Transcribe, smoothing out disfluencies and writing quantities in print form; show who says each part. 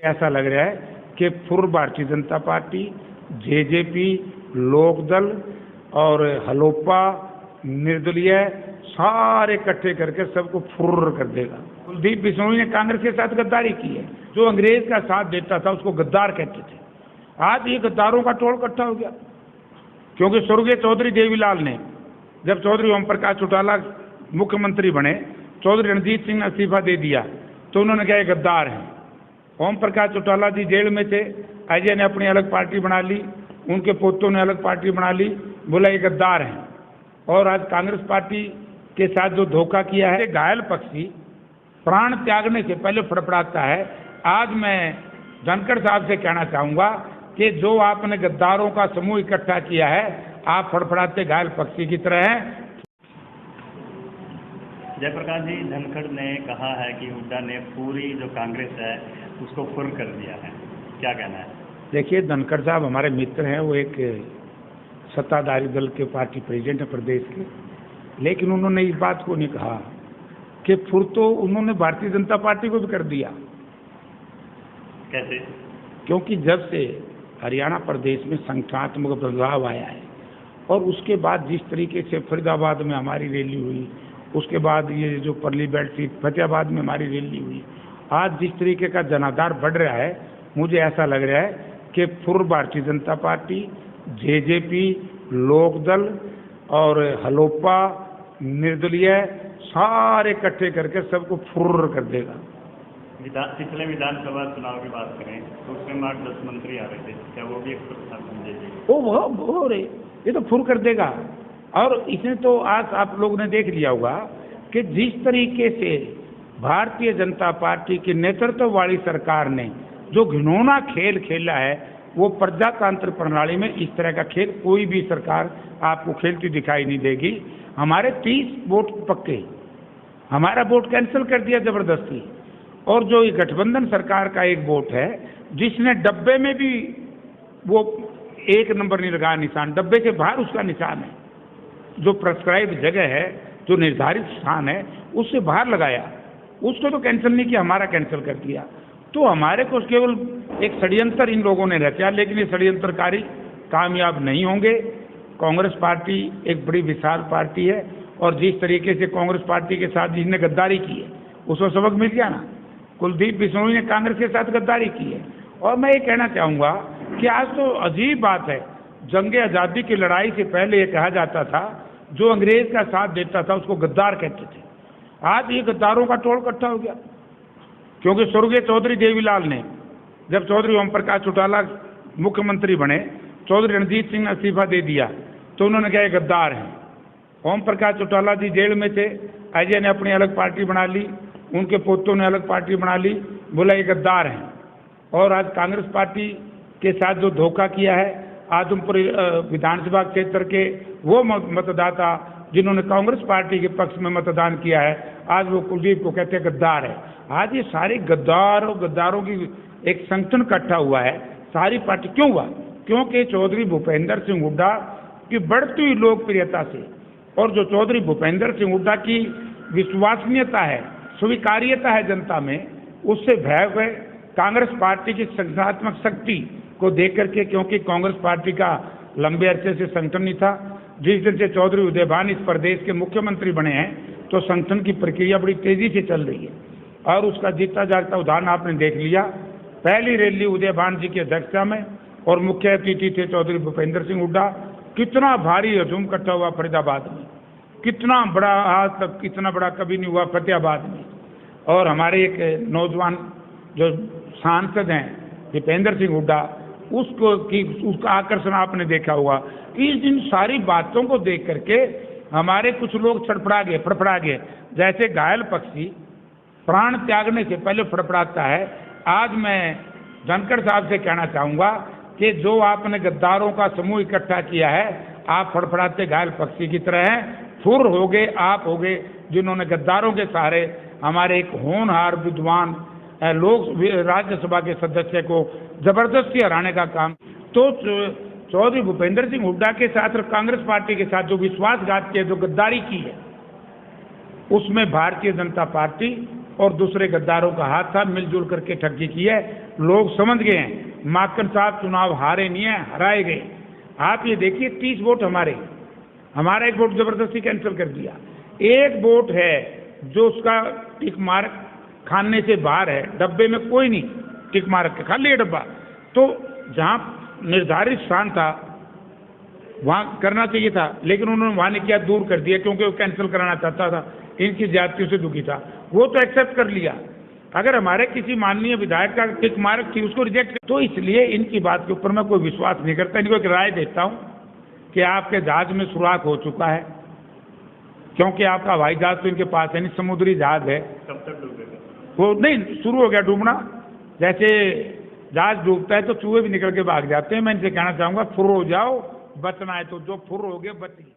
Speaker 1: ऐसा लग रहा है कि पूर्व भारतीय जनता पार्टी, जेजेपी, लोकदल और हलोपा, निर्दलीय सारे इकट्ठे करके सबको फुर्र कर देगा। कुलदीप बिश्नोई ने कांग्रेस के साथ गद्दारी की है। जो अंग्रेज का साथ देता था उसको गद्दार कहते थे। आज ये गद्दारों का टोल इकट्ठा हो गया, क्योंकि स्वर्गीय चौधरी देवीलाल ने जब चौधरी ओम प्रकाश चौटाला मुख्यमंत्री बने, चौधरी रणजीत सिंह ने इस्तीफा दे दिया तो उन्होंने कहा ये गद्दार हैं। ओम प्रकाश चौटाला जी जेल में थे, अजय ने अपनी अलग पार्टी बना ली, उनके पोतों ने अलग पार्टी बना ली, बोला ये गद्दार हैं। और आज कांग्रेस पार्टी के साथ जो धोखा किया है, घायल पक्षी प्राण त्यागने से पहले फड़फड़ाता है। आज मैं धनखड़ साहब से कहना चाहूँगा कि जो आपने गद्दारों का समूह इकट्ठा किया है, आप फड़फड़ाते घायल पक्षी की तरह हैं।
Speaker 2: जयप्रकाश जी, धनखड़ ने कहा है कि हुड्डा ने पूरी जो कांग्रेस है उसको फुर कर दिया है, क्या कहना है?
Speaker 1: देखिए, धनखड़ साहब हमारे मित्र हैं, वो एक सत्ताधारी दल के पार्टी प्रेसिडेंट है प्रदेश के, लेकिन उन्होंने इस बात को नहीं कहा कि फुर तो उन्होंने भारतीय जनता पार्टी को भी कर दिया।
Speaker 2: कैसे?
Speaker 1: क्योंकि जब से हरियाणा प्रदेश में संगठनात्मक बदलाव आया है और उसके बाद जिस तरीके से फरीदाबाद में हमारी रैली हुई, उसके बाद ये जो परली बेल्ट थी फतेहाबाद में हमारी रैली हुई, आज जिस तरीके का जनाधार बढ़ रहा है, मुझे ऐसा लग रहा है कि पूर्व भारतीय जनता पार्टी, जेजेपी, लोकदल और हलोपा, निर्दलीय सारे इकट्ठे करके सबको फुर्र कर देगा।
Speaker 2: पिछले विधानसभा चुनाव की बात करें तो उसमें मात्र 10 मंत्री आ रहे थे, क्या वो भी एक प्रस्ताव समझेगी?
Speaker 1: वो रे, ये तो फुर कर देगा। और इसने तो आज आप लोगों ने देख लिया होगा कि जिस तरीके से भारतीय जनता पार्टी के नेतृत्व वाली सरकार ने जो घिनौना खेल खेला है, वो प्रजातंत्र प्रणाली में इस तरह का खेल कोई भी सरकार आपको खेलती दिखाई नहीं देगी। हमारे 30 वोट पक्के, हमारा वोट कैंसिल कर दिया जबरदस्ती। और जो ये गठबंधन सरकार का एक वोट है, जिसने डब्बे में भी वो 1 नंबर नहीं लगाया निशान, डब्बे के बाहर उसका निशान है, जो प्रेस्क्राइब जगह है, जो निर्धारित स्थान है, उससे बाहर लगाया, उसको तो कैंसिल नहीं किया, हमारा कैंसिल कर दिया। तो हमारे को केवल एक षड्यंत्र इन लोगों ने रचा, लेकिन ये षड्यंत्रकारी कामयाब नहीं होंगे। कांग्रेस पार्टी एक बड़ी विशाल पार्टी है और जिस तरीके से कांग्रेस पार्टी के साथ जिसने गद्दारी की है उसको सबक मिल गया ना। कुलदीप बिश्नोई ने कांग्रेस के साथ गद्दारी की है। और मैं ये कहना चाहूँगा कि आज तो अजीब बात है, जंगे आज़ादी की लड़ाई से पहले ये कहा जाता था जो अंग्रेज का साथ देता था उसको गद्दार कहते थे। आज ये गद्दारों का टोल इकट्ठा हो गया, क्योंकि स्वर्गीय चौधरी देवीलाल ने जब चौधरी ओम प्रकाश चौटाला मुख्यमंत्री बने, चौधरी रणजीत सिंह ने इस्तीफा दे दिया तो उन्होंने कहा ये गद्दार हैं। ओम प्रकाश चौटाला जी जेल में थे, अजय ने अपनी अलग पार्टी बना ली, उनके पोतों ने अलग पार्टी बना ली, बोला ये गद्दार हैं। और आज कांग्रेस पार्टी के साथ जो धोखा किया है, आदमपुर विधानसभा क्षेत्र के वो मतदाता जिन्होंने कांग्रेस पार्टी के पक्ष में मतदान किया है, आज वो कुलदीप को कहते हैं गद्दार है। आज ये सारे गद्दारों की एक संगठन इकट्ठा हुआ है, सारी पार्टी। क्यों हुआ? क्योंकि चौधरी भूपेंद्र सिंह हुड्डा की बढ़ती हुई लोकप्रियता से और जो चौधरी भूपेंद्र सिंह हुड्डा की विश्वसनीयता है, स्वीकार्यता है जनता में, उससे भय हुए कांग्रेस पार्टी की संगठनात्मक शक्ति को देख करके, क्योंकि कांग्रेस पार्टी का लंबे अरसे से संगठन नहीं था। जिस दिन से चौधरी उदयभान इस प्रदेश के मुख्यमंत्री बने हैं तो संगठन की प्रक्रिया बड़ी तेजी से चल रही है और उसका जीता जागता उदाहरण आपने देख लिया। पहली रैली उदयभान जी की अध्यक्षता में और मुख्य अतिथि थे चौधरी भूपेंद्र सिंह हुड्डा। कितना भारी हजूम इकट्ठा हुआ फरीदाबाद में, कितना बड़ा, आज तक इतना बड़ा कभी नहीं हुआ फतेहाबाद में। और हमारे एक नौजवान जो सांसद हैं दीपेंद्र सिंह हुड्डा, उसका आकर्षण आपने देखा हुआ। इन सारी बातों को देख करके हमारे कुछ लोग फड़फड़ा गए, जैसे घायल पक्षी प्राण त्यागने से पहले फड़फड़ाता है। आज मैं धनखड़ साहब से कहना चाहूँगा कि जो आपने गद्दारों का समूह इकट्ठा किया है, आप फड़फड़ाते घायल पक्षी की तरह हैं। फुर हो गए आप, हो गए जिन्होंने गद्दारों के सहारे हमारे एक होनहार विद्वान लोग राज्यसभा के सदस्य को जबरदस्ती हराने का काम। तो चौधरी भूपेंद्र सिंह हुड्डा के साथ और कांग्रेस पार्टी के साथ जो विश्वासघात की, जो गद्दारी की है, उसमें भारतीय जनता पार्टी और दूसरे गद्दारों का हाथ था, मिलजुल करके ठगी की है। लोग समझ गए हैं माकन साहब चुनाव हारे नहीं है, हराए गए। आप ये देखिए 30 वोट हमारा एक वोट जबरदस्ती कैंसिल कर दिया। एक वोट है जो उसका टिक मार्क खाने से बाहर है, डब्बे में कोई नहीं टिक मार्क के, खाली है डब्बा। तो जहां निर्धारित स्थान था वहां करना चाहिए था, लेकिन उन्होंने वहां नहीं किया, दूर कर दिया, क्योंकि वो कैंसिल कराना चाहता था, इनकी ज्यादतियों से दुखी था। वो तो एक्सेप्ट कर लिया। अगर हमारे किसी माननीय विधायक का टिक मार्क थी उसको रिजेक्ट, तो इसलिए इनकी बात के ऊपर मैं कोई विश्वास नहीं करता। इनको एक राय देता हूं कि आपके जहाज में सुराख हो चुका है, क्योंकि आपका हवाई जहाज तो इनके पास है नहीं, समुद्री जहाज है।
Speaker 2: कब तक डूबेगा?
Speaker 1: वो नहीं, शुरू हो गया डूबना। जैसे जहाज डूबता है तो चूहे भी निकल के भाग जाते हैं। मैं इनसे कहना चाहूंगा फुर हो जाओ, बचना है तो जो फुर हो गए बच गए।